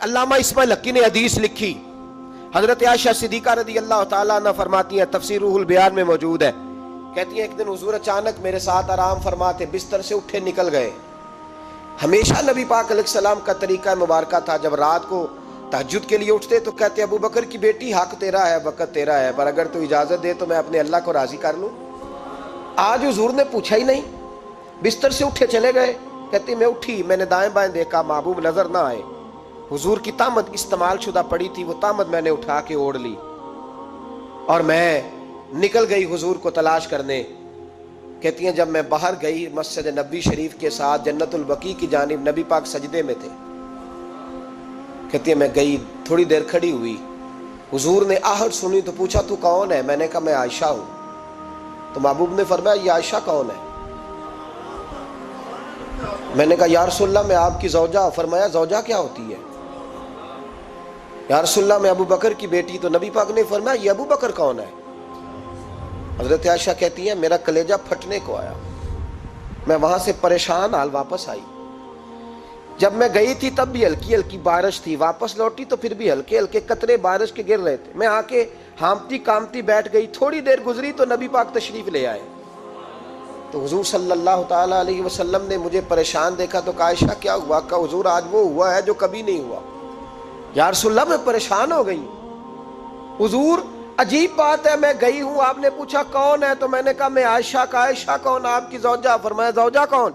علامہ اسماعیل حقی نے حدیث لکھی، حضرت عائشہ صدیقہ رضی اللہ تعالیٰ عنہ فرماتی ہیں، تفسیر روح البیان میں موجود ہے، کہتی ہیں ایک دن حضور اچانک میرے ساتھ آرام فرماتے بستر سے اٹھے نکل گئے۔ ہمیشہ نبی پاک علیہ السلام کا طریقہ مبارکہ تھا، جب رات کو تہجد کے لیے اٹھتے تو کہتے ابو بکر کی بیٹی حق تیرا ہے، وقت تیرا ہے، پر اگر تو اجازت دے تو میں اپنے اللہ کو راضی کر لوں۔ آج حضور نے پوچھا ہی نہیں، بستر سے اٹھے چلے گئے۔ کہتی میں اٹھی، میں نے دائیں بائیں دیکھا، محبوب نظر نہ آئے۔ حضور کی طامت استعمال شدہ پڑی تھی، وہ طامت میں نے اٹھا کے اوڑھ لی اور میں نکل گئی حضور کو تلاش کرنے۔ کہتی ہیں جب میں باہر گئی مسجد نبی شریف کے ساتھ جنت البقیع کی جانب، نبی پاک سجدے میں تھے۔ کہتی ہیں میں گئی، تھوڑی دیر کھڑی ہوئی، حضور نے آہٹ سنی تو پوچھا تو کون ہے؟ میں نے کہا میں عائشہ ہوں۔ تو محبوب نے فرمایا یہ عائشہ کون ہے؟ میں نے کہا یا رسول اللہ میں آپ کی زوجہ۔ فرمایا زوجہ کیا ہوتی ہے؟ یا رسول اللہ میں ابو بکر کی بیٹی۔ تو نبی پاک نے فرمایا یہ ابو بکر کون ہے؟ حضرت عائشہ کہتی ہیں میرا کلیجہ پھٹنے کو آیا، میں وہاں سے پریشان حال واپس آئی۔ جب میں گئی تھی تب بھی ہلکی ہلکی بارش تھی، واپس لوٹی تو پھر بھی ہلکے ہلکے قطرے بارش کے گر رہے تھے۔ میں آ کے ہامتی کامتی بیٹھ گئی، تھوڑی دیر گزری تو نبی پاک تشریف لے آئے۔ تو حضور صلی اللہ تعالیٰ علیہ وسلم نے مجھے پریشان دیکھا تو کہا عائشہ کیا ہوا؟ کہا حضور آج وہ ہوا ہے جو کبھی نہیں ہوا۔ یا رسول اللہ میں پریشان ہو گئی۔ حضور عجیب بات ہے، میں گئی ہوں، آپ نے پوچھا کون ہے تو میں نے کہا میں عائشہ۔ کا عائشہ کون؟ آپ کی زوجہ۔ فرمایا زوجہ کون؟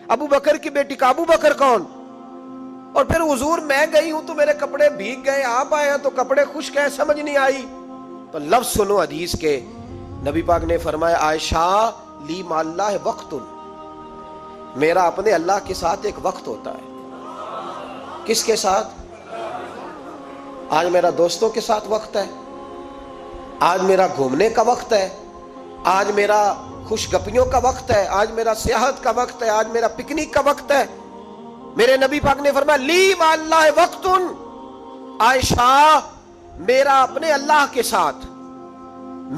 ابو بکر کی بیٹی۔ کا ابو بکر کون؟ اور پھر حضور میں گئی ہوں تو میرے کپڑے بھیگ گئے، آپ آئے ہیں تو کپڑے خشک ہیں، سمجھ نہیں آئی۔ تو لفظ سنو حدیث کے، نبی پاک نے فرمایا عائشہ لی مع اللہ وقت، میرا اپنے اللہ کے ساتھ ایک وقت ہوتا ہے۔ کس کے ساتھ؟ آج میرا دوستوں کے ساتھ وقت ہے، آج میرا گھومنے کا وقت ہے، آج میرا خوش گپیوں کا وقت ہے، آج میرا سیاحت کا وقت ہے، آج میرا پکنک کا وقت ہے۔ میرے نبی پاک نے فرمایا لی مع اللہ وقت، عائشہ میرا اپنے اللہ کے ساتھ،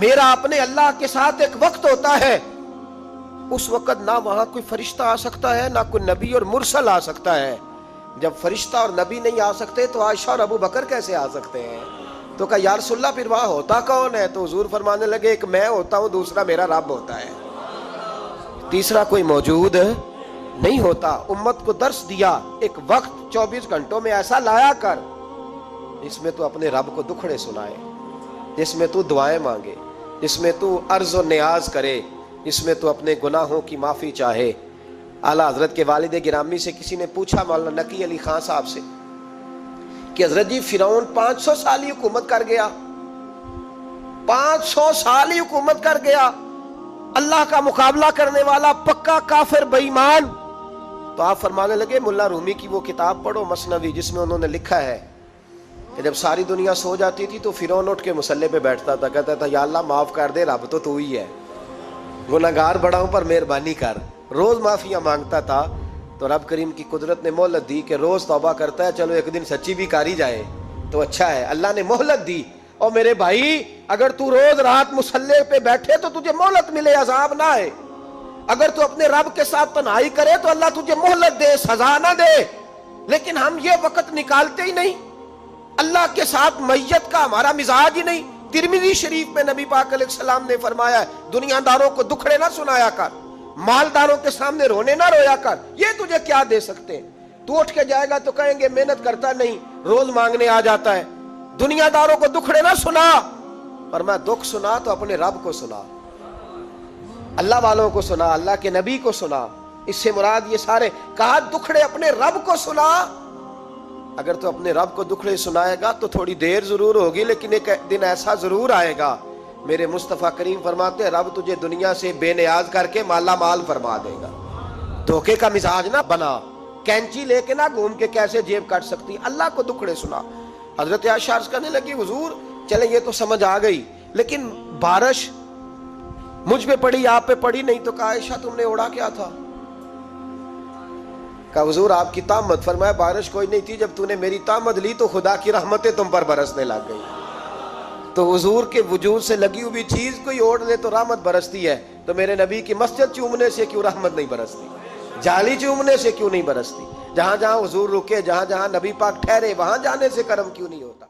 میرا اپنے اللہ کے ساتھ ایک وقت ہوتا ہے۔ اس وقت نہ وہاں کوئی فرشتہ آ سکتا ہے، نہ کوئی نبی اور مرسل آ سکتا ہے۔ جب فرشتہ اور نبی نہیں آ سکتے تو عائشہ اور ابو بکر کیسے آ سکتے ہیں؟ تو کہا یا رسول اللہ پھر وہاں ہوتا کون ہے؟ تو حضور فرمانے لگے ایک میں ہوتا ہوں، دوسرا میرا رب ہوتا ہے، تیسرا کوئی موجود نہیں ہوتا۔ امت کو درس دیا ایک وقت 24 گھنٹوں میں ایسا لایا کر جس میں تو اپنے رب کو دکھڑے سنائے، جس میں تو دعائیں مانگے، جس میں تو عرض و نیاز کرے، جس میں تو اپنے گناہوں کی معافی چاہے۔ اعلیٰ حضرت کے والد گرامی سے کسی نے پوچھا، مولانا نقی علی خان صاحب سے، کہ حضرت جی فرعون 500 سال ہی حکومت کر گیا، 500 سال ہی حکومت کر گیا، اللہ کا مقابلہ کرنے والا پکا کافر بے ایمان۔ تو آپ فرمانے لگے ملا رومی کی وہ کتاب پڑھو مثنوی، جس میں انہوں نے لکھا ہے کہ جب ساری دنیا سو جاتی تھی تو فرعون اٹھ کے مصلے پہ بیٹھتا تھا، کہتا تھا یا اللہ معاف کر دے، رب تو ہی ہے، گناہگار بڑا ہوں پر مہربانی کر۔ روز معافیاں مانگتا تھا تو رب کریم کی قدرت نے مہلت دی کہ روز توبہ کرتا ہے، چلو ایک دن سچی بھی کاری جائے تو اچھا ہے، اللہ نے مہلت دی۔ اور میرے بھائی اگر تو روز رات مصلے پہ بیٹھے تو تجھے مہلت ملے، عذاب نہ آئے۔ اگر تو اپنے رب کے ساتھ تنہائی کرے تو اللہ تجھے مہلت دے، سزا نہ دے۔ لیکن ہم یہ وقت نکالتے ہی نہیں، اللہ کے ساتھ میت کا ہمارا مزاج ہی نہیں۔ ترمذی شریف میں نبی پاک علیہ السلام نے فرمایا ہے دنیا داروں کو دکھڑے نہ سنایا کر، مالداروں کے سامنے رونے نہ رویا کر، یہ تجھے کیا دے سکتے ہیں؟ تو اٹھ کے جائے گا تو کہیں گے محنت کرتا نہیں، روز مانگنے آ جاتا ہے۔ دنیا داروں کو دکھڑے نہ سنا، پر میں دکھ سنا تو اپنے رب کو سنا، اللہ والوں کو سنا، اللہ کے نبی کو سنا۔ اس سے مراد یہ سارے کہا دکھڑے اپنے رب کو سنا۔ اگر تو اپنے رب کو دکھڑے سنائے گا تو تھوڑی دیر ضرور ہوگی، لیکن ایک دن ایسا ضرور آئے گا، میرے مصطفیٰ کریم فرماتے ہیں رب تجھے دنیا سے بے نیاز کر کے مالا مال فرما دے گا۔ دھوکے کا مزاج نہ بنا، کینچی لے کے نہ گھوم کے کیسے جیب کاٹ سکتی، اللہ کو دکھڑے سنا۔ حضرت عائشہ عرض کرنے لگی حضور چلے یہ تو سمجھ آ گئی، لیکن بارش مجھ پہ پڑی آپ پہ پڑی نہیں، تو کہا عائشہ تم نے اڑا کیا تھا؟ کہا حضور آپ کی طامت۔ فرمایا بارش کوئی نہیں تھی، جب تو نے میری طامت لی تو خدا کی رحمتیں تم پر برسنے لگ گئی۔ تو حضور کے وجود سے لگی ہوئی چیز کوئی اوڑھ لے تو رحمت برستی ہے، تو میرے نبی کی مسجد چومنے سے کیوں رحمت نہیں برستی؟ جالی چومنے سے کیوں نہیں برستی؟ جہاں جہاں حضور رکے، جہاں جہاں نبی پاک ٹھہرے، وہاں جانے سے کرم کیوں نہیں ہوتا؟